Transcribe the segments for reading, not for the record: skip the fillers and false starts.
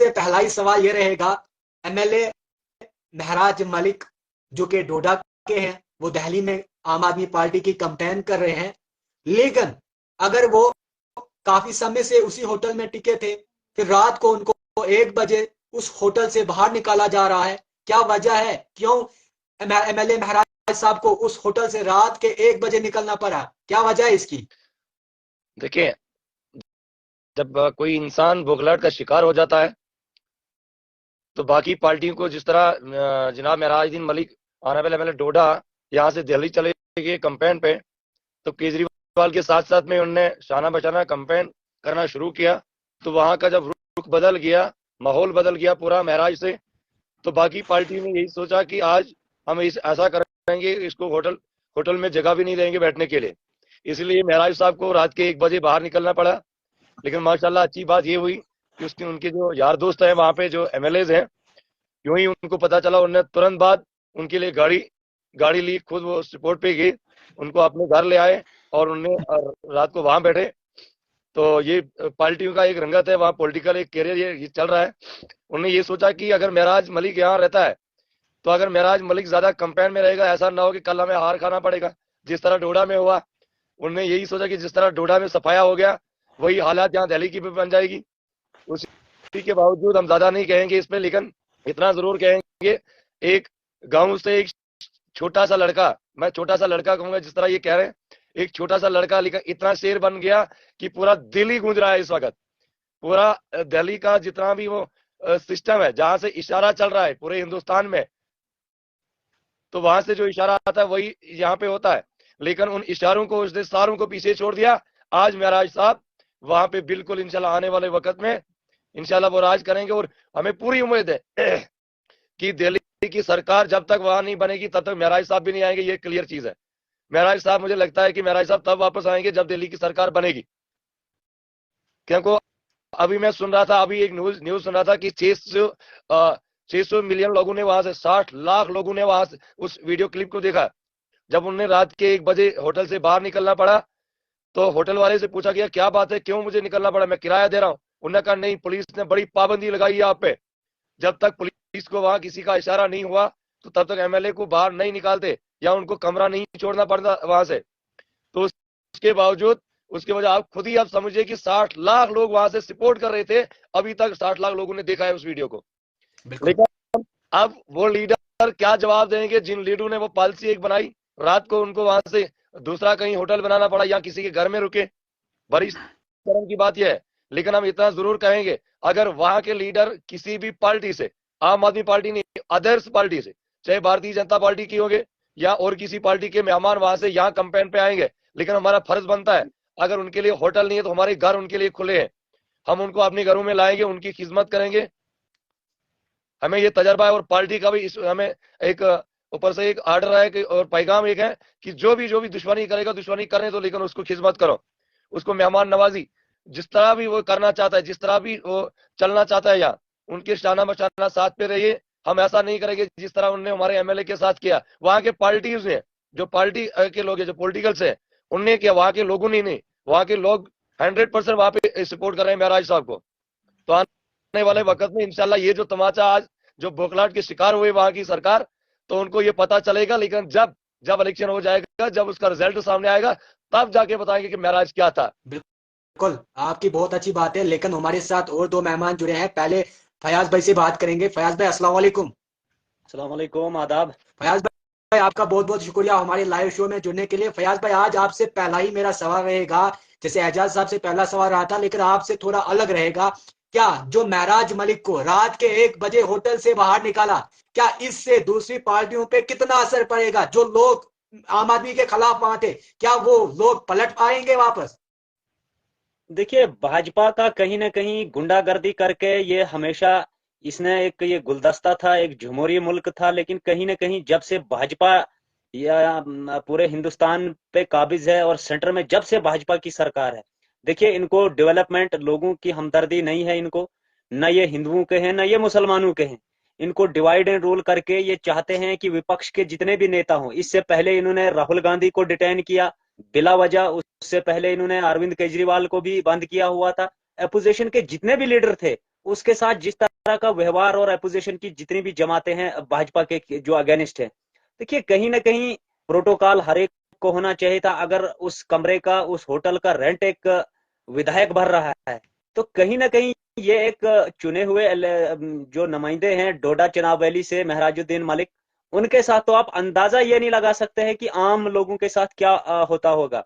आपसे पहला ही सवाल ये रहेगा, एमएलए महराज मलिक जो कि डोडा के हैं, वो दिल्ली में आम आदमी पार्टी की कैंपेन कर रहे हैं, लेकिन अगर वो काफी समय से उसी होटल में टिके थे, फिर रात को उनको 1 बजे उस होटल से बाहर निकाला जा रहा है, क्या वजह है? क्यों एमएलए महराज साहब को उस होटल से रात के 1 बजे निकलना पड़ा? क्या वजह है इसकी? देखिए, जब कोई इंसान बौखलाहट का शिकार हो जाता है तो बाकी पार्टियों को, जिस तरह जनाब महराजुद्दीन मलिक ऑनरेबल एमएलए डोडा यहाँ से दिल्ली चले गए कैंपेन पे, तो केजरीवाल के साथ साथ में उन्होंने शाना बशाना कैंपेन करना शुरू किया। तो वहां का जब रुख बदल गया, माहौल बदल गया पूरा महराज से, तो बाकी पार्टी ने यही सोचा कि आज हम ऐसा करेंगे, इसको होटल में जगह भी नहीं देंगे बैठने के लिए। इसलिए महराज साहब को रात के 1 बजे बाहर निकलना पड़ा। लेकिन माशाल्लाह अच्छी बात ये हुई कि उनके जो यार दोस्त हैं वहां पे, जो एमएलएज हैं, यूं ही उनको पता चला, उन्होंने तुरंत बाद उनके लिए गाड़ी ली, खुद वो सपोर्ट पे गए, उनको अपने घर ले आए और उन्होंने रात को वहां बैठे। तो ये पार्टियों का एक रंगत है, वहाँ पॉलिटिकल एक कैरियर ये चल रहा है। उन्होंने ये सोचा कि अगर महराज मलिक यहाँ रहता है, तो अगर महराज मलिक ज्यादा कैंपेन में रहेगा, ऐसा ना हो कि कल हमें हार खाना पड़ेगा, जिस तरह डोडा में हुआ। उन्होंने यही सोचा कि जिस तरह डोडा में सफाया हो गया, वही हालात यहाँ दिल्ली की भी बन जाएगी। उसी के बावजूद हम ज्यादा नहीं कहेंगे इस पे, लेकिन इतना जरूर कहेंगे, एक गांव से एक छोटा सा लड़का, मैं छोटा सा लड़का कहूंगा, जिस तरह ये कह रहे हैं, एक छोटा सा लड़का लेकिन इतना शेर बन गया कि पूरा दिल्ली गूंज रहा है इस वक्त। पूरा दिल्ली का जितना भी वो सिस्टम है, जहां से इशारा चल रहा है पूरे हिंदुस्तान में, तो वहां से जो इशारा आता है वही यहाँ पे होता है। लेकिन उन इशारों को, उस सारों को पीछे छोड़ दिया। आज महराज साहब वहां पे बिल्कुल इंशाल्लाह आने वाले वक्त में इंशाल्लाह वो राज करेंगे। और हमें पूरी उम्मीद है कि दिल्ली की सरकार जब तक वहां नहीं बनेगी तब तक महराज साहब भी नहीं आएंगे, ये क्लियर चीज है। महराज साहब, मुझे लगता है कि महराज साहब तब वापस आएंगे जब दिल्ली की सरकार बनेगी। क्योंकि अभी मैं सुन रहा था, अभी एक न्यूज सुन रहा था कि 600 मिलियन लोगों ने वहां से, 60 लाख लोगों ने वहां से उस वीडियो क्लिप को देखा। जब उन्हें रात के 1 बजे होटल से बाहर निकलना पड़ा, तो होटल वाले से पूछा गया क्या बात है, क्यों मुझे निकलना पड़ा, मैं किराया दे रहा हूँ। उन्होंने कहा नहीं, पुलिस ने बड़ी पाबंदी लगाई है आप पे, जब तक पुलिस को वहां किसी का इशारा नहीं हुआ तो तब तक एमएलए को बाहर नहीं निकालते या उनको कमरा नहीं छोड़ना पड़ता वहां से। तो उसके बावजूद, उसके वजह आप खुद ही आप समझिए कि 60 लाख लोग वहां से सपोर्ट कर रहे थे। अभी तक 60 लाख लोगों ने देखा है उस वीडियो को। लेकिन अब वो लीडर क्या जवाब देंगे, जिन लीडरों ने वो पॉलिसी एक बनाई, रात को उनको वहां से दूसरा कहीं होटल बनाना पड़ा या किसी के घर में रुके। बड़ी शर्म की बात यह है। लेकिन हम इतना जरूर कहेंगे, अगर वहां के लीडर किसी भी पार्टी से, आम आदमी पार्टी नहीं, अदर्स पार्टी से, चाहे भारतीय जनता पार्टी की होंगे या और किसी पार्टी के मेहमान वहां से यहाँ कैंपेन पे आएंगे, लेकिन हमारा फर्ज बनता है, अगर उनके लिए होटल नहीं है तो हमारे घर उनके लिए खुले हैं, हम उनको अपने घरों में लाएंगे, उनकी खिदमत करेंगे। हमें ये तजर्बा है और पार्टी का भी हमें एक ऊपर से एक आर्डर है कि, और पैगाम एक है कि जो भी दुश्मनी करेगा, दुश्मनी करने दो, लेकिन उसको खिदमत करो, उसको मेहमान नवाजी, जिस तरह भी वो करना चाहता है, जिस तरह भी वो चलना चाहता है, यहाँ उनके शाना बशाना साथ पे रहिए। हम ऐसा नहीं करेंगे जिस तरह उन्होंने हमारे एमएलए के साथ किया। वहां के पार्टीज ने, जो पार्टी के लोग हैं, जो पॉलिटिकल्स है, उनने किया, वहां के लोगों ने नहीं। वहां के लोग 100% वहां पे सपोर्ट कर रहे हैं महराज साहब को। तो आने वाले वक्त में इंशाल्लाह ये जो तमाचा आज जो बौखलाहट के शिकार हुए वहां की सरकार, तो उनको ये पता चलेगा। लेकिन जब इलेक्शन हो जाएगा, जब उसका रिजल्ट सामने आएगा, तब जाके बताएंगे कि महराज क्या था। बिल्कुल, आपकी बहुत अच्छी बात है, लेकिन हमारे साथ और 2 मेहमान जुड़े हैं। पहले फयाज भाई से बात करेंगे। फयाज भाई, अस्सलाम वालेकुम। अस्सलाम वालेकुम, आदाब। फयाज भाई, आपका बहुत बहुत शुक्रिया हमारे लाइव शो में जुड़ने के लिए। फयाज भाई, आज आपसे पहला ही मेरा सवाल रहेगा, जैसे एजाज साहब से पहला सवाल रहा था, लेकिन आपसे थोड़ा अलग रहेगा। क्या जो महराज मलिक को रात के 1 बजे होटल से बाहर निकाला, क्या इससे दूसरी पार्टियों पे कितना असर पड़ेगा? जो लोग आम आदमी के खिलाफ वहां थे, क्या वो लोग पलट पाएंगे वापस? देखिए, भाजपा का कहीं ना कहीं गुंडागर्दी करके ये हमेशा, इसने एक ये गुलदस्ता था, एक जमहूरी मुल्क था, लेकिन कहीं ना कहीं जब से भाजपा या पूरे हिंदुस्तान पे काबिज है और सेंटर में जब से भाजपा की सरकार है, देखिए इनको डेवलपमेंट, लोगों की हमदर्दी नहीं है इनको, न ये हिंदुओं के हैं न ये मुसलमानों के हैं। इनको डिवाइड एंड रूल करके ये चाहते हैं कि विपक्ष के जितने भी नेता हों, इससे पहले इन्होंने राहुल गांधी को डिटेन किया बिला वजह, उससे पहले इन्होंने अरविंद केजरीवाल को भी बंद किया हुआ था। अपोजिशन के जितने भी लीडर थे उसके साथ जिस तरह का व्यवहार और अपोजिशन की जितनी भी जमातें हैं भाजपा के जो अगेंस्ट है, देखिए कहीं ना कहीं प्रोटोकॉल हर एक को होना चाहिए था। अगर उस कमरे का, उस होटल का रेंट एक विधायक भर रहा है, तो कहीं ना कहीं ये एक चुने हुए जो नुमाइंदे हैं डोडा चुनाव वैली से, महराजुद्दीन मलिक, उनके साथ तो आप अंदाजा ये नहीं लगा सकते हैं कि आम लोगों के साथ क्या होता होगा।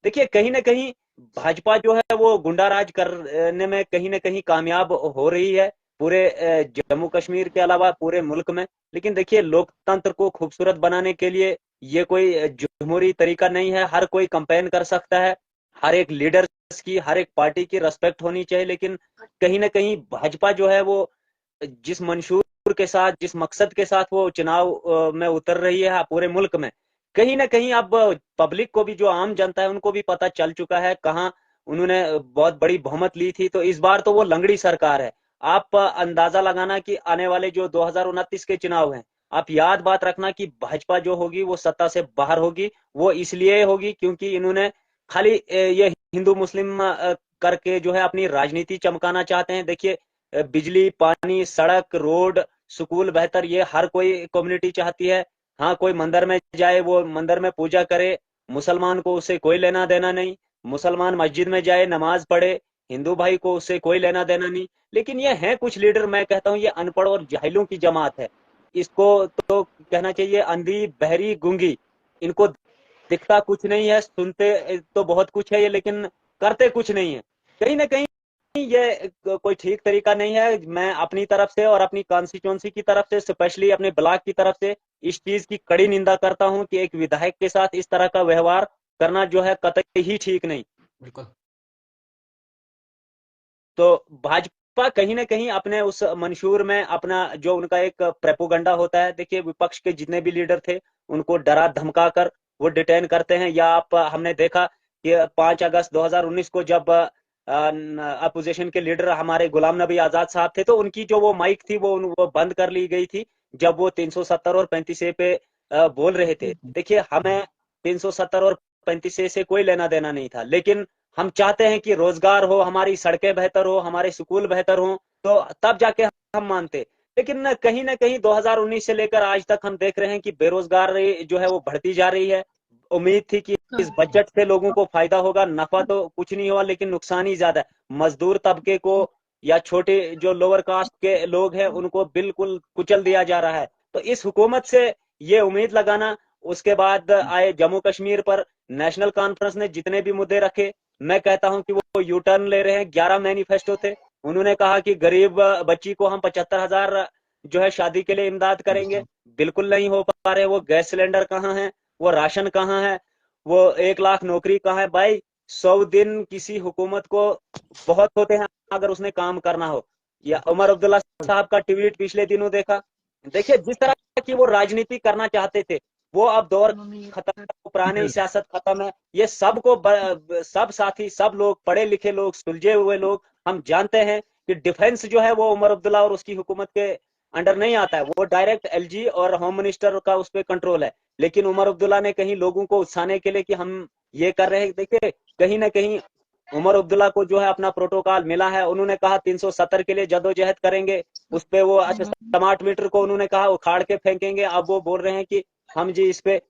देखिए कहीं ना कहीं भाजपा जो है वो गुंडा राज करने में कहीं ना कहीं कामयाब हो रही है, पूरे जम्मू कश्मीर के अलावा पूरे मुल्क में। लेकिन देखिए लोकतंत्र को खूबसूरत बनाने के लिए ये कोई जमहूरी तरीका नहीं है। हर कोई कंपेन कर सकता है, हर एक लीडर की, हर एक पार्टी की रेस्पेक्ट होनी चाहिए। लेकिन कहीं ना कहीं भाजपा जो है वो जिस मंशूर के साथ, जिस मकसद के साथ वो चुनाव में उतर रही है पूरे मुल्क में, कहीं ना कहीं अब पब्लिक को भी, जो आम जनता है, उनको भी पता चल चुका है कहाँ उन्होंने बहुत बड़ी बहुमत ली थी। तो इस बार तो वो लंगड़ी सरकार है। आप अंदाजा लगाना कि आने वाले जो 2029 के चुनाव हैं, आप याद बात रखना कि भाजपा जो होगी वो सत्ता से बाहर होगी। वो इसलिए होगी क्योंकि इन्होंने खाली ये हिंदू मुस्लिम करके जो है अपनी राजनीति चमकाना चाहते हैं। देखिए बिजली, पानी, सड़क, रोड, स्कूल बेहतर, ये हर कोई कम्युनिटी चाहती है। हाँ, कोई मंदिर में जाए, वो मंदिर में पूजा करे, मुसलमान को उससे कोई लेना देना नहीं। मुसलमान मस्जिद में जाए, नमाज पढ़े, हिंदू भाई को उससे कोई लेना देना नहीं। लेकिन ये हैं कुछ लीडर, मैं कहता हूँ ये अनपढ़ और जाहिलों की जमात है। इसको तो कहना चाहिए अंधी, बहरी, गूंगी। इनको दिखता कुछ नहीं है, सुनते तो बहुत कुछ है ये, लेकिन करते कुछ नहीं है। कहीं ना कहीं ये कोई ठीक तरीका नहीं है। मैं अपनी तरफ से और अपनी कॉन्स्टिट्यूंसी की तरफ से, स्पेशली अपने ब्लॉक की तरफ से, इस चीज की कड़ी निंदा करता हूं कि एक विधायक के साथ इस तरह का व्यवहार करना जो है कतई ही ठीक नहीं। बिल्कुल। तो भाजपा कहीं ना कहीं अपने उस मंशूर में अपना जो उनका एक प्रेपोगंडा होता है, देखिए विपक्ष के जितने भी लीडर थे उनको डरा धमका कर वो डिटेन करते हैं। या आप, हमने देखा कि 5 अगस्त 2019 को जब अपोजिशन के लीडर हमारे गुलाम नबी आजाद साहब थे, तो उनकी जो वो माइक थी वो बंद कर ली गई थी जब वो 370 और 35 ए पे बोल रहे थे। देखिए हमें 370 और 35 ए से कोई लेना देना नहीं था, लेकिन हम चाहते हैं कि रोजगार हो, हमारी सड़कें बेहतर हो, हमारे स्कूल बेहतर हो, तो तब जाके हम मानते। लेकिन कहीं ना कहीं 2019 से लेकर आज तक हम देख रहे हैं कि बेरोजगारी जो है वो बढ़ती जा रही है। उम्मीद थी कि इस बजट से लोगों को फायदा होगा, नफा तो कुछ नहीं हुआ लेकिन नुकसान ही ज्यादा है। मजदूर तबके को या छोटे जो लोअर कास्ट के लोग हैं उनको बिल्कुल कुचल दिया जा रहा है। तो इस हुकूमत से ये उम्मीद लगाना, उसके बाद आए जम्मू कश्मीर पर नेशनल कॉन्फ्रेंस ने जितने भी मुद्दे रखे, मैं कहता हूं कि वो यू टर्न ले रहे हैं। 11 मैनिफेस्टो थे, उन्होंने कहा कि गरीब बच्ची को हम 75,000 जो है शादी के लिए इमदाद करेंगे, बिल्कुल नहीं हो पा रहे। वो गैस सिलेंडर कहाँ है, वो राशन कहाँ है, वो 1 लाख नौकरी कहाँ है। भाई 100 दिन किसी हुकूमत को बहुत होते हैं अगर उसने काम करना हो। या उमर अब्दुल्ला साहब का ट्वीट पिछले दिनों देखा। देखिए जिस तरह की वो राजनीति करना चाहते थे, वो अब दौर खत्म है, वो पुरानी सियासत खत्म है। ये सबको सब साथी, सब लोग, पढ़े लिखे लोग, सुलझे हुए लोग, हम जानते हैं कि डिफेंस जो है वो उमर अब्दुल्ला और उसकी हुकूमत के अंडर नहीं आता है। वो डायरेक्ट एलजी और होम मिनिस्टर का उस पर कंट्रोल है। लेकिन उमर अब्दुल्ला ने कहीं लोगों को उकसाने के लिए कि हम ये कर रहे हैं, देखिए कहीं ना कहीं उमर अब्दुल्ला को जो है अपना प्रोटोकॉल मिला है। उन्होंने कहा 370 के लिए जदोजहद करेंगे, उस पे वो, अच्छा स्मार्ट मीटर को उन्होंने कहा उखाड़ के फेंकेंगे। अब वो बोल रहे हैं कि हम जी इस पे,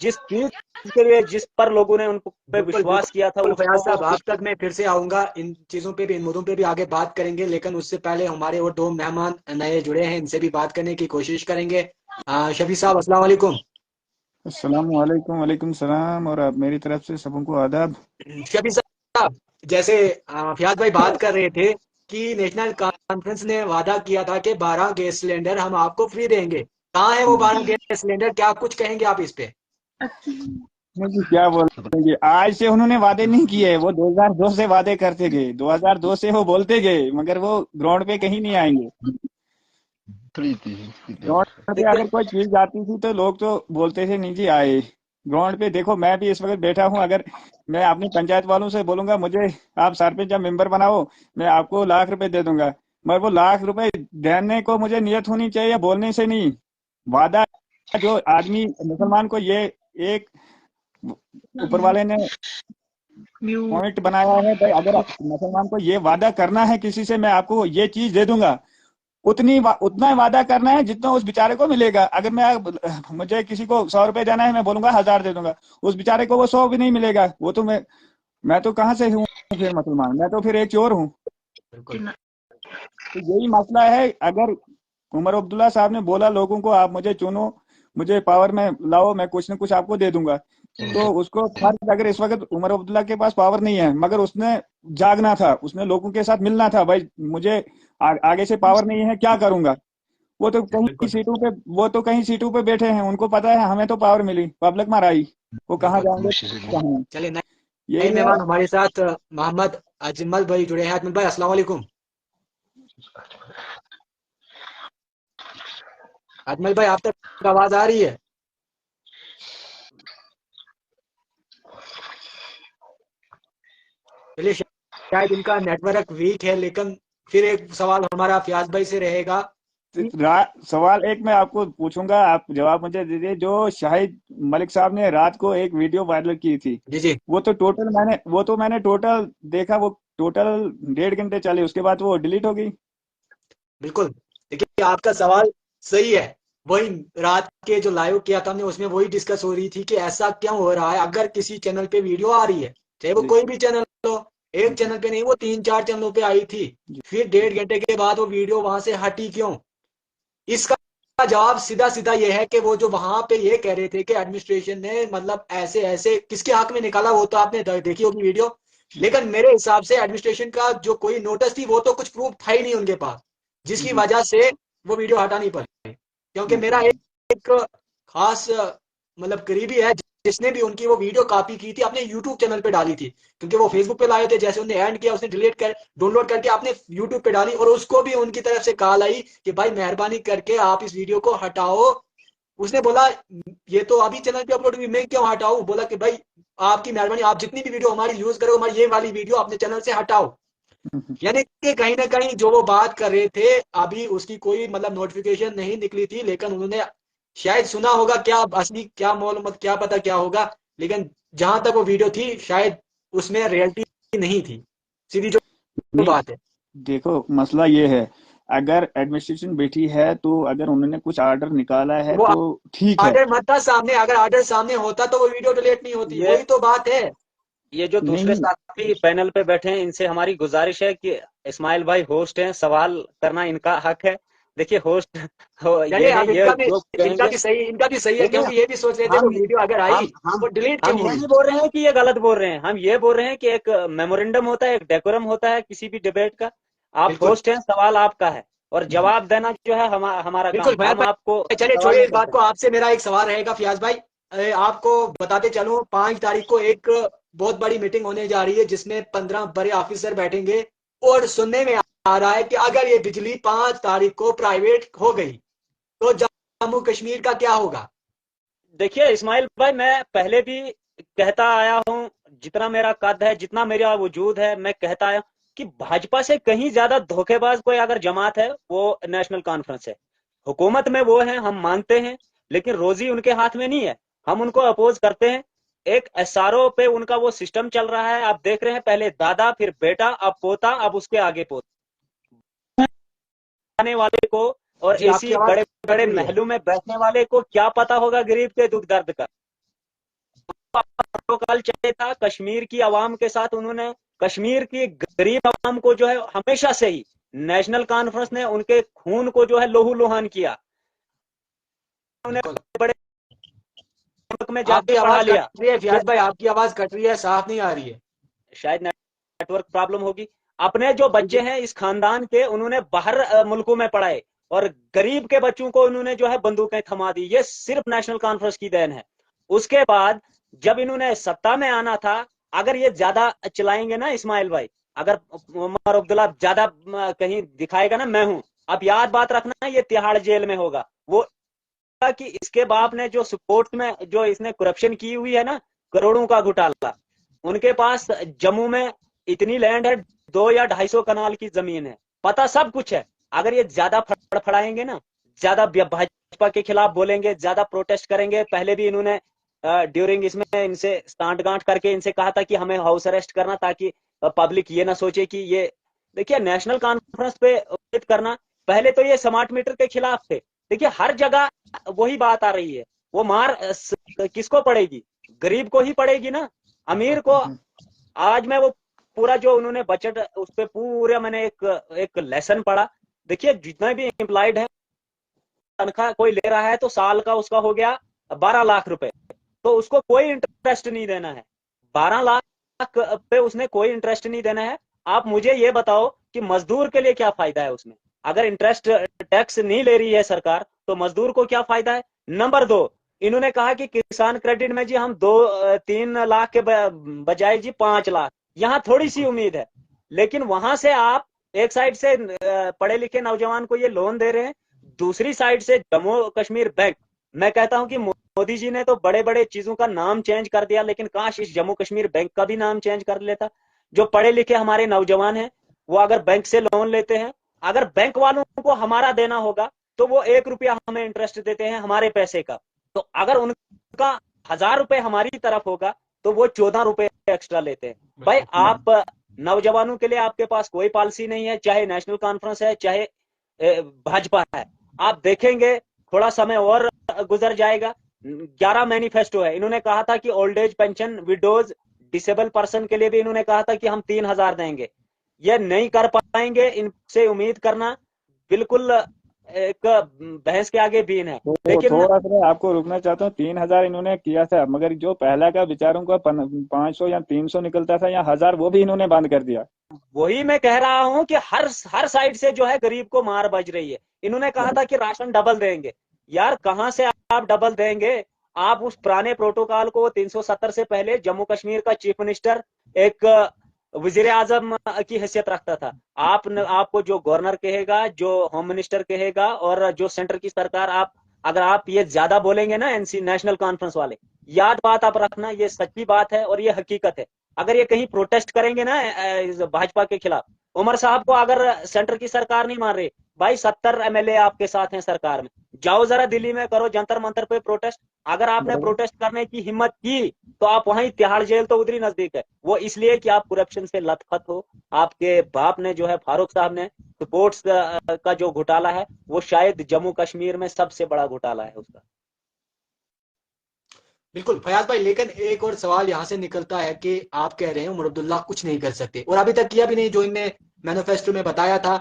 जिस चीज के लिए, जिस पर लोगों ने उन पे बिल्कुल विश्वास किया था बिल्कुल फयाज उसको साहब, आप तक मैं फिर से आऊंगा, इन चीजों पे भी, इन मुद्दों पे भी आगे बात करेंगे, लेकिन उससे पहले हमारे और 2 मेहमान नए जुड़े हैं, इनसे भी बात करने की कोशिश करेंगे। शफी साहब अस्सलाम वालेकुम। अस्सलाम वालेकुम। वालेकुम सलाम। और आप मेरी तरफ से सबको आदाब। शफी साहब, जैसे फयाज भाई बात कर रहे थे कि नेशनल कॉन्फ्रेंस ने वादा किया था कि 12 गैस सिलेंडर हम आपको फ्री देंगे, कहाँ है वो 12 गैस सिलेंडर? क्या कुछ कहेंगे आप इस पे? नहीं, क्या बोलेंगे, आज से उन्होंने वादे नहीं किए। वो 2002 से वादे करते गए, 2002 से वो बोलते गए, मगर वो ग्राउंड पे कहीं नहीं आएंगे। ग्राउंड पे अगर कोई चीज आती थी तो लोग तो बोलते थे नहीं जी आए। ग्राउंड पे देखो, मैं भी इस वक्त बैठा हूँ, अगर मैं अपनी पंचायत वालों से बोलूंगा मुझे आप सरपंच या मेंबर बनाओ, मैं आपको ₹1,00,000 दे दूंगा, मगर वो ₹1,00,000 देने को मुझे नियत होनी चाहिए, बोलने से नहीं। वादा, जो आदमी मुसलमान को ये एक ऊपर वाले ने पॉइंट बनाया है भाई, अगर मुसलमान को ये वादा करना है किसी से, मैं आपको ये चीज दे दूंगा, उतना वादा करना है जितना उस बेचारे को मिलेगा। अगर मुझे किसी को 100 रुपए देना है, मैं बोलूंगा 1000 दे दूंगा, उस बेचारे को वो 100 भी नहीं मिलेगा, वो तो मैं तो कहाँ से हूँ फिर मुसलमान, मैं तो फिर एक चोर हूँ। बिल्कुल तो यही मसला है। अगर उमर अब्दुल्ला साहब ने बोला लोगों को आप मुझे चुनो, मुझे पावर में लाओ, मैं कुछ ना कुछ आपको दे दूंगा, तो उसको फर्ज, अगर इस वक्त उमर अब्दुल्ला के पास पावर नहीं है, मगर उसने जागना था, उसने लोगों के साथ मिलना था, भाई मुझे आगे से पावर नहीं है, क्या करूंगा। बिल्कुल वो तो कहीं सीटों पे बैठे हैं, उनको पता है हमें तो पावर मिली, पब्लिक मार आई, वो कहाँ बिल्कुल। जाएंगे कहाँ। चलिए, नए यही है। मेहमान हमारे साथ मोहम्मद अजमल भाई जुड़े हैं। अजमल भाई, अस्सलाम वालेकुम। अजमल भाई, आप तक आवाज आ रही है? चलिए, शायद इनका नेटवर्क वीक है, लेकिन फिर एक सवाल हमारा फयाज भाई से रहेगा। सवाल एक मैं आपको पूछूंगा, आप जवाब मुझे दीजिए। जो शाहिद मलिक साहब ने रात को एक वीडियो वायरल की थी, जी जी, वो तो मैंने टोटल देखा, वो टोटल 1.5 घंटे चली, उसके बाद वो डिलीट हो गई। बिल्कुल। देखिए, आपका सवाल सही है। वही रात के जो लाइव किया था हमने, उसमें वही डिस्कस हो रही थी कि ऐसा क्यों हो रहा है। अगर किसी चैनल पे वीडियो आ रही है, चाहे वो जी कोई भी चैनल हो, एक चैनल पे नहीं, वो 3-4 चैनलों पे आई थी, जी फिर 1.5 घंटे के बाद वो वीडियो वहां से हटी क्यों? इसका जवाब सीधा सीधा ये है कि वो जो वहां पे ये कह रहे थे कि एडमिनिस्ट्रेशन ने मतलब ऐसे ऐसे किसके हक में निकाला, वो तो आपने देखी होगी वीडियो। लेकिन मेरे हिसाब से एडमिनिस्ट्रेशन का जो कोई नोटिस थी, वो तो कुछ प्रूफ था ही नहीं उनके पास, जिसकी जी वजह से वो वीडियो हटा नहीं पाए। क्योंकि मेरा अच्छा एक खास मतलब करीबी है, जिसने भी उनकी वो वीडियो कॉपी की थी, अपने यूट्यूब चैनल पे डाली थी। क्योंकि वो फेसबुक पे लाए थे, जैसे उन्हें एंड किया, उसने डिलीट कर डाउनलोड करके आपने यूट्यूब पे डाली, और उसको भी उनकी तरफ से कॉल आई कि भाई मेहरबानी करके आप इस वीडियो को हटाओ। उसने बोला ये तो अभी चैनल पे अपलोड हुई, मैं क्यों हटाऊं? बोला कि भाई आपकी मेहरबानी, आप जितनी भी वीडियो हमारी यूज करो, हमारी ये वाली वीडियो अपने चैनल से हटाओ। यानी कि कहीं ना कहीं जो वो बात कर रहे थे, अभी उसकी कोई मतलब नोटिफिकेशन नहीं निकली थी, लेकिन उन्होंने शायद सुना होगा, क्या असली क्या मालूम, क्या पता क्या होगा। लेकिन जहां तक वो वीडियो थी, शायद उसमें रियलिटी नहीं थी, सीधी जो नहीं, बात है। देखो मसला ये है, अगर एडमिनिस्ट्रेशन बैठी है तो अगर उन्होंने कुछ ऑर्डर निकाला है वो तो ठीक है। आर्डर मत था सामने, अगर आर्डर सामने होता तो वो वीडियो डिलीट नहीं होती, ये वही तो बात है। ये जो दूसरे नहीं साथी पैनल पे बैठे हैं, इनसे हमारी गुजारिश है कि इस्माइल भाई होस्ट हैं, सवाल करना इनका हक है। देखिए होस्ट चलिए, ये है, अब ये इनका भी जो इनका कहेंगे। भी सही इनका भी सही है, देखिए क्योंकि ये भी सोच रहे थे वो हम वीडियो अगर आई हम हम वो डिलीट हम क्यों ये हुई। नहीं बोल रहे हैं कि ये गलत बोल रहे हैं, हम ये बोल रहे हैं कि एक मेमोरेंडम होता है, एक डेकोरम होता है किसी भी डिबेट का। आप बिल्कुल होस्ट हैं, सवाल आपका है, और जवाब देना जो है हमारा बिल्कुल काम, फयाज हम आपको भाई, चलिए सवाल छोड़िए नहीं इस बात करते। को। आपसे मेरा एक सवाल रहेगा फयाज भाई। आपको बताते चलूं, 5 तारीख को एक बहुत बड़ी मीटिंग होने जा रही है, जिसमें 15 बड़े ऑफिसर बैठेंगे। और सुनने में आ रहा है कि अगर ये बिजली 5 तारीख को प्राइवेट हो गई, तो जम्मू कश्मीर का क्या होगा? देखिए इस्माइल भाई, मैं पहले भी कहता आया हूं, जितना मेरा कद है, जितना मेरा वजूद है, मैं कहता आया कि भाजपा से कहीं ज्यादा धोखेबाज कोई अगर जमात है, वो नेशनल कॉन्फ्रेंस है। हुकूमत में वो है, हम मानते हैं, लेकिन रोजी उनके हाथ में नहीं है, हम उनको अपोज करते हैं। एक एसआरओ पे उनका वो सिस्टम चल रहा है, आप देख रहे हैं, पहले दादा, फिर बेटा, अब पोता, अब उसके आगे पोता। आने वाले को और जी, आपकी एसी आवाज बड़े कट बड़े रही है। महलों में बैठने वाले को क्या पता होगा गरीब के दुख दर्द का। प्रोटोकॉल चले था कश्मीर की आवाम के साथ, उन्होंने कश्मीर की गरीब आवाम को जो है हमेशा से ही नेशनल कॉन्फ्रेंस ने उनके खून को जो है लोहू लोहान किया, उन्हें बिल्कुल। बड़े मुल्क में जाके आपकी पढ़ा आवाज कट लिया। रही है फयाज भाई, आपकी आवाज कट रही है, साफ नहीं आ रही है। शायद नेटवर्क प्रॉब्लम होगी। अपने जो जी जी। बच्चे हैं इस खानदान के, उन्होंने बाहर मुल्कों में पढ़ाए, और गरीब के बच्चों को उन्होंने जो है बंदूकें थमा दी। ये सिर्फ नेशनल कॉन्फ्रेंस की देन है। उसके बाद जब इन्होंने सत्ता में आना था, अगर ये ज्यादा चलाएंगे ना इस्माइल भाई, अगर उमर अब्दुल्ला ज्यादा कहीं दिखाएगा ना मैं हूं, अब याद बात रखना, ये तिहाड़ जेल में होगा वो। कि इसके बाप ने जो स्पोर्ट्स में जो इसने करप्शन की हुई है ना, करोड़ों का घोटाला, उनके पास जम्मू में इतनी लैंड है, 200 या 250 कनाल की जमीन है, पता सब कुछ है। अगर ये ज्यादा फड़फड़ाएंगे ना, ज्यादा भाजपा के खिलाफ बोलेंगे, ज्यादा प्रोटेस्ट करेंगे, पहले भी इन्होंने ड्यूरिंग इसमें इनसे सांठ गांठ करके इनसे कहा था कि हमें हाउस अरेस्ट करना, ताकि पब्लिक ये ना सोचे कि ये, देखिए नेशनल कॉन्फ्रेंस पे उम्मीद करना, पहले तो ये स्मार्ट मीटर के खिलाफ थे। देखिए हर जगह वही बात आ रही है, वो मार किसको पड़ेगी? गरीब को ही पड़ेगी ना, अमीर को। आज मैं वो पूरा जो उन्होंने बजट उस पे पूरा मैंने एक लेसन पढ़ा। देखिए जितना भी एम्प्लॉयड है, तनख्वाह कोई ले रहा है तो साल का उसका हो गया 12 लाख रुपए, तो उसको कोई इंटरेस्ट नहीं देना है। 12 लाख पे उसने कोई इंटरेस्ट नहीं देना है। आप मुझे ये बताओ कि मजदूर के लिए क्या फायदा है उसमें? अगर इंटरेस्ट टैक्स नहीं ले रही है सरकार, तो मजदूर को क्या फायदा है? नंबर 2, इन्होंने कहा कि किसान क्रेडिट में जी हम 2-3 लाख के बजाय जी 5 लाख, यहाँ थोड़ी सी उम्मीद है। लेकिन वहां से आप एक साइड से पढ़े लिखे नौजवान को ये लोन दे रहे हैं, दूसरी साइड से जम्मू कश्मीर बैंक, मैं कहता हूं कि मोदी जी ने तो बड़े बड़े चीजों का नाम चेंज कर दिया, लेकिन काश इस जम्मू कश्मीर बैंक का भी नाम चेंज कर लेता। जो पढ़े लिखे हमारे नौजवान हैं, वो अगर बैंक से लोन लेते हैं, अगर बैंक वालों को हमारा देना होगा तो वो 1 रुपया हमें इंटरेस्ट देते हैं हमारे पैसे का, तो अगर उनका 1000 रुपए हमारी तरफ होगा तो वो 14 रुपए एक्स्ट्रा लेते हैं। भाई आप नौजवानों के लिए आपके पास कोई पॉलिसी नहीं है, चाहे नेशनल कॉन्फ्रेंस है चाहे भाजपा है। आप देखेंगे थोड़ा समय और गुजर जाएगा, 11 मैनिफेस्टो है। इन्होंने कहा था कि old age pension, widows, disable person के लिए भी इन्होंने कहा था कि हम 3000 देंगे। ये नहीं कर पाएंगे, इनसे उम्मीद करना बिल्कुल एक भैंस के आगे बीन है। तो लेकिन थोड़ा सा मैं आपको रुकना चाहता हूँ। 3000 इन्होंने किया था, मगर जो पहला का विचारों का 500 या 300 निकलता था या 1000, वो भी इन्होंने बंद कर दिया। वही मैं कह रहा हूं कि हर साइड से जो है गरीब को मार बज रही है। इन्होंने कहा था कि राशन डबल देंगे, यार कहां से आप डबल देंगे? आप उस पुराने प्रोटोकॉल को, 370 से पहले जम्मू कश्मीर का चीफ मिनिस्टर एक वजीर आजम की हैसियत रखता था। आपको जो गवर्नर कहेगा, जो होम मिनिस्टर कहेगा, और जो सेंटर की सरकार, आप अगर आप ये ज्यादा बोलेंगे ना, एनसी नेशनल कॉन्फ्रेंस वाले, याद बात आप रखना, ये सच्ची बात है और ये हकीकत है। अगर ये कहीं प्रोटेस्ट करेंगे ना भाजपा के खिलाफ, उमर साहब को अगर सेंटर की सरकार नहीं मान रही, भाई 70 एमएलए आपके साथ हैं सरकार में, जाओ जरा दिल्ली में करो जंतर मंतर पे प्रोटेस्ट। अगर आपने प्रोटेस्ट करने की हिम्मत की तो आप वहीं, तिहाड़ जेल तो उधर ही नजदीक है। वो इसलिए कि आप करप्शन से लथपथ हो। आपके बाप ने जो है, फारूक साहब ने, स्पोर्ट्स का जो घोटाला है, वो शायद जम्मू कश्मीर में सबसे बड़ा घोटाला है उसका। बिल्कुल फयाज भाई, लेकिन एक और सवाल यहाँ से निकलता है कि आप कह रहे हैं उमर अब्दुल्ला कुछ नहीं कर सकते और अभी तक किया भी नहीं जो इनने मैनिफेस्टो में बताया था।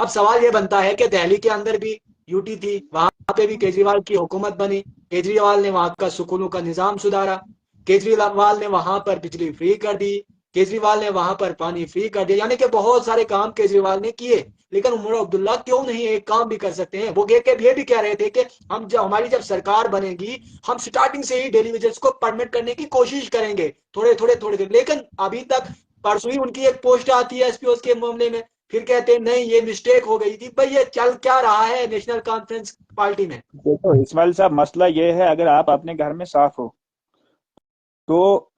अब सवाल ये बनता है कि दिल्ली के अंदर भी यूटी थी, वहां पे भी केजरीवाल की हुकूमत बनी, केजरीवाल ने वहां का स्कूलों का निजाम सुधारा, केजरीवाल ने वहां पर बिजली फ्री कर दी, केजरीवाल ने वहां पर पानी फ्री कर दिया, यानी कि बहुत सारे काम केजरीवाल ने किए। लेकिन उमर अब्दुल्ला क्यों नहीं एक काम भी कर सकते हैं? वो ये भी कह रहे थे कि हमारी जब सरकार बनेगी, हम स्टार्टिंग से ही डेली वेजेस को परमिट करने की कोशिश करेंगे, थोड़े दिन। लेकिन अभी तक, परसों ही उनकी एक पोस्ट आती है एसपीओ के मामले में, फिर कहते हैं नहीं ये मिस्टेक हो गई थी। भाई ये चल क्या रहा है नेशनल कॉन्फ्रेंस पार्टी में? देखो इस्माइल साहब, मसला ये है, अगर आप अपने घर में साफ हो तो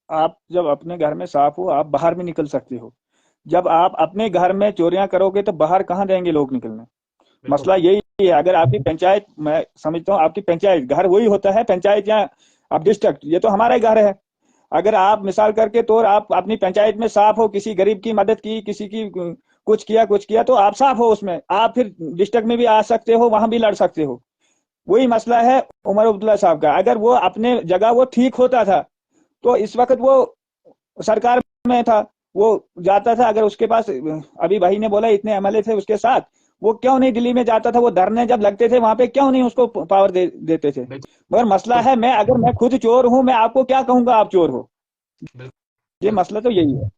आप जब अपने घर में साफ हो, आप बाहर भी निकल सकते हो। जब आप अपने घर में चोरियां करोगे तो बाहर कहाँ देंगे लोग निकलने? मसला यही है। अगर आपकी पंचायत, मैं समझता हूँ आपकी पंचायत, घर वही होता है पंचायत या अब डिस्ट्रिक्ट, ये तो हमारा ही घर है। अगर आप मिसाल करके तो आप अपनी पंचायत में साफ हो, किसी गरीब की मदद की, किसी की कुछ किया तो आप साफ हो उसमें, आप फिर डिस्ट्रिक्ट में भी आ सकते हो, वहां भी लड़ सकते हो। वही मसला है उमर अब्दुल्ला साहब का। अगर वो अपने जगह वो ठीक होता था तो इस वक्त वो सरकार में था, वो जाता था। अगर उसके पास, अभी भाई ने बोला इतने एमएलए थे उसके साथ, वो क्यों नहीं दिल्ली में जाता था? वो धरने जब लगते थे वहां पे, क्यों नहीं उसको पावर देते थे? मगर मसला है, अगर मैं खुद चोर हूं, मैं आपको क्या कहूंगा आप चोर हो? ये मसला तो यही है,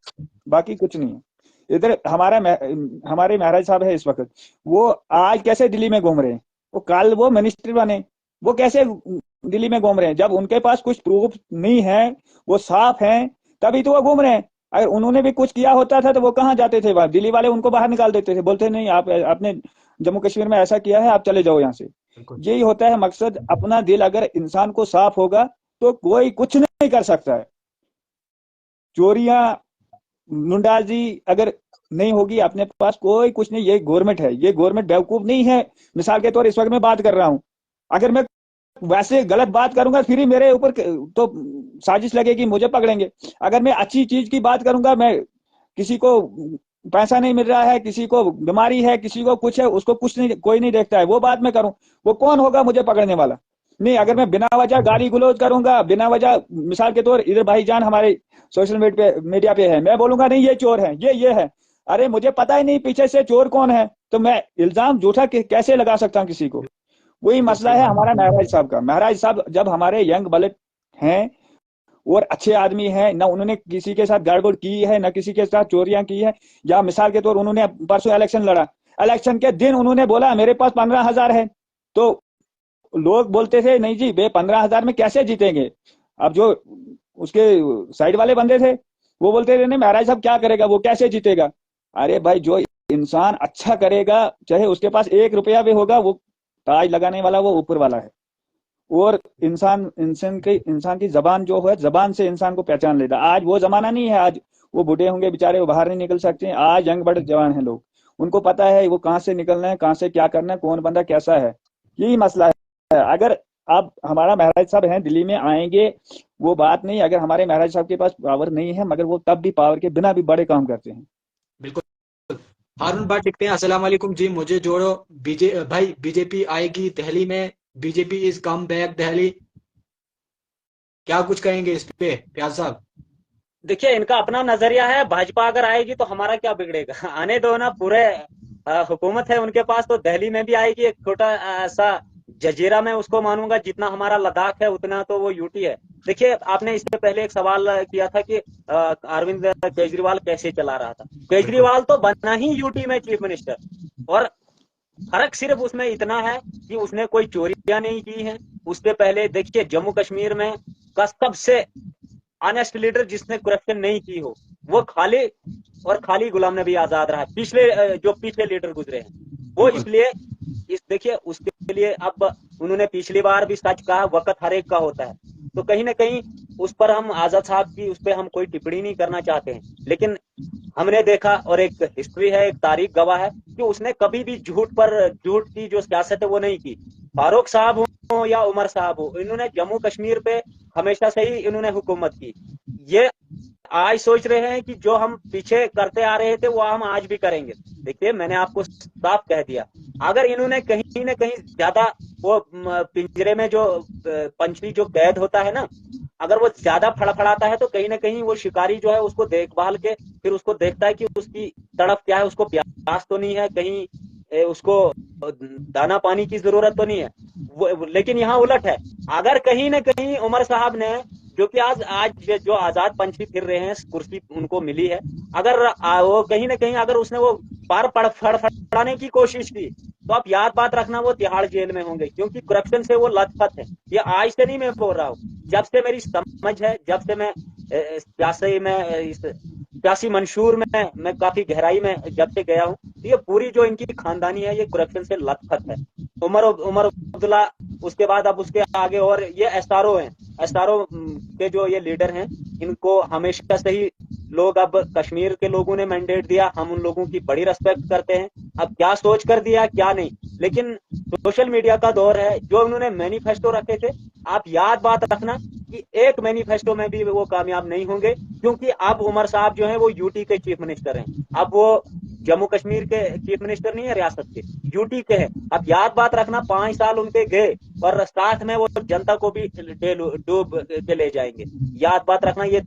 बाकी कुछ नहीं है। इधर हमारे महाराज साहब है इस वक्त, वो आज कैसे दिल्ली में घूम रहे हैं? वो कल वो मिनिस्टर बने, वो कैसे दिल्ली में घूम रहे हैं? जब उनके पास कुछ प्रूफ नहीं है, वो साफ हैं, तभी तो वो घूम रहे हैं। अगर उन्होंने भी कुछ किया होता था तो वो कहाँ जाते थे? वहां दिल्ली वाले उनको बाहर निकाल देते थे, बोलते नहीं आप आपने जम्मू कश्मीर में ऐसा किया है, आप चले जाओ यहाँ से। यही होता है मकसद। अपना दिल अगर इंसान को साफ होगा तो कोई कुछ नहीं कर सकता है। चोरियां, मुंडाजी अगर नहीं होगी अपने पास, कोई कुछ नहीं। ये गवर्नमेंट है, ये गवर्नमेंट बेवकूफ नहीं है। मिसाल के तौर इस वक्त मैं बात कर रहा हूं, अगर मैं वैसे गलत बात करूंगा फिर ही मेरे ऊपर तो साजिश लगेगी, मुझे पकड़ेंगे। अगर मैं अच्छी चीज की बात करूंगा, मैं किसी को पैसा नहीं मिल रहा है, किसी को बीमारी है, किसी को कुछ है, उसको कुछ नहीं, कोई नहीं देखता है, वो बात मैं करूं, वो कौन होगा मुझे पकड़ने वाला? नहीं, अगर मैं बिना वजह गाली गलौज करूंगा, बिना वजह, मिसाल के तौर इधर भाईजान हमारे सोशल मीडिया पे है, मैं बोलूंगा नहीं ये चोर है, ये है, अरे मुझे पता ही नहीं पीछे से चोर कौन है, तो मैं इल्जाम झूठा कैसे लगा सकता हूँ किसी को? वही मसला है हमारा महराज साहब का। महराज साहब जब हमारे यंग बलट हैं और अच्छे आदमी हैं, ना उन्होंने किसी के साथ गड़बड़ की है, ना किसी के साथ चोरियां की है, या मिसाल के तौर उन्होंने परसों इलेक्शन लड़ा, इलेक्शन के दिन उन्होंने बोला मेरे पास 15,000 है, तो लोग बोलते थे नहीं जी, वे 15,000 में कैसे जीतेंगे? अब जो उसके साइड वाले बंदे थे वो बोलते थे नहीं महराज साहब क्या करेगा, वो कैसे जीतेगा? अरे भाई, जो इंसान अच्छा करेगा, चाहे उसके पास 1 रुपया भी होगा, वो ताज लगाने वाला वो ऊपर वाला है। और इंसान की जबान जो है, जबान से इंसान को पहचान लेता। आज वो जमाना नहीं है, आज वो बूढ़े होंगे बेचारे, वो बाहर नहीं निकल सकते हैं। आज यंग बड़े जवान हैं लोग, उनको पता है वो कहाँ से निकलना है, कहाँ से क्या करना है, कौन बंदा कैसा है, यही मसला है। अगर आप हमारा महराज साहब हैं दिल्ली में आएंगे, वो बात नहीं, अगर हमारे महराज साहब के पास पावर नहीं है, मगर वो तब भी पावर के बिना भी बड़े काम करते हैं। बिल्कुल। हारून बात लिखते हैं, अस्सलाम वालेकुम जी, मुझे जोड़ो भाई, बीजेपी आएगी दिल्ली में, BJP is come back Delhi. क्या कुछ कहेंगे इस पे प्याज साहब? देखिए, इनका अपना नजरिया है, भाजपा अगर आएगी तो हमारा क्या बिगड़ेगा? आने दो ना, पूरे हुकूमत है उनके पास, तो दिल्ली में भी आएगी। एक छोटा सा जजीरा मैं उसको मानूंगा, जितना हमारा लद्दाख है उतना तो वो यूटी है। देखिए, आपने इससे पहले एक सवाल किया था कि अरविंद केजरीवाल कैसे चला रहा था। बिल्कुल केजरीवाल तो बना ही यूटी में चीफ मिनिस्टर, और फर्क सिर्फ उसमें इतना है कि उसने कोई चोरियां नहीं की है। उससे पहले देखिए, जम्मू कश्मीर में का सबसे ऑनेस्ट लीडर जिसने करप्शन नहीं की हो, वो खाली और खाली गुलाम नबी आजाद रहा। पिछले जो पीछे लीडर गुजरे हैं वो, बिल्कुल इसलिए इस देखिए उसके लिए अब उन्होंने पिछली बार भी सच कहा, वक्त हर एक का होता है। तो कहीं ना कहीं उस पर हम आजाद साहब की, उस पर हम कोई टिप्पणी नहीं करना चाहते हैं, लेकिन हमने देखा और एक हिस्ट्री है, एक तारीख गवाह है कि उसने कभी भी झूठ की जो सियासत है वो नहीं की। फारूक साहब हो या उमर साहब हो, इन्होंने जम्मू कश्मीर पे हमेशा से ही इन्होंने हुकूमत की। ये आज सोच रहे हैं कि जो हम पीछे करते आ रहे थे वो हम आज भी करेंगे। देखिए, मैंने आपको साफ कह दिया, अगर इन्होंने कहीं ना कहीं ज्यादा वो पिंजरे में जो पंछी जो कैद होता है ना, अगर वो ज्यादा फड़फड़ाता है तो कहीं ना कहीं वो शिकारी जो है उसको देखभाल के फिर उसको देखता है कि उसकी तड़प क्या है, उसको प्यास तो नहीं है, कहीं उसको दाना पानी की जरूरत तो नहीं है। लेकिन यहाँ उलट है, अगर कहीं ना कहीं उमर साहब ने, जो कि आज आज जो आजाद पंछी फिर रहे हैं, कुर्सी उनको मिली है, अगर वो कहीं ना कहीं अगर उसने वो बार फड़फड़ाने की कोशिश की, तो आप याद बात रखना वो तिहाड़ जेल में होंगे, क्योंकि करप्शन से वो लथपथ है। ये आज से नहीं मैं बोल रहा हूँ, जब से मेरी समझ है, जब से मैं सियासी में इस सियासी मंशूर में मैं काफी गहराई में जब से गया हूँ, तो ये पूरी जो इनकी खानदानी है ये करप्शन से लथपथ है। उमर अब्दुल्ला, उसके बाद अब उसके आगे और ये एसआरओ हैं, एसआरओ के जो ये लीडर हैं, इनको हमेशा से ही लोग, अब कश्मीर के लोगों ने मैंडेट दिया, हम उन लोगों की बड़ी रिस्पेक्ट करते हैं। अब क्या सोच कर दिया क्या नहीं, लेकिन सोशल मीडिया का दौर है, जो उन्होंने मैनिफेस्टो रखे थे, आप याद बात रखना कि एक मैनिफेस्टो में भी वो कामयाब नहीं होंगे, क्योंकि अब उमर साहब जो हैं वो यूटी के चीफ मिनिस्टर हैं। अब वो जम्मू कश्मीर के चीफ मिनिस्टर नहीं है, रियासत के, यूटी के हैं। अब याद बात रखना, 5 साल उनके गए और साथ में वो जनता को भी डूब के ले जाएंगे। याद बात रखना, ये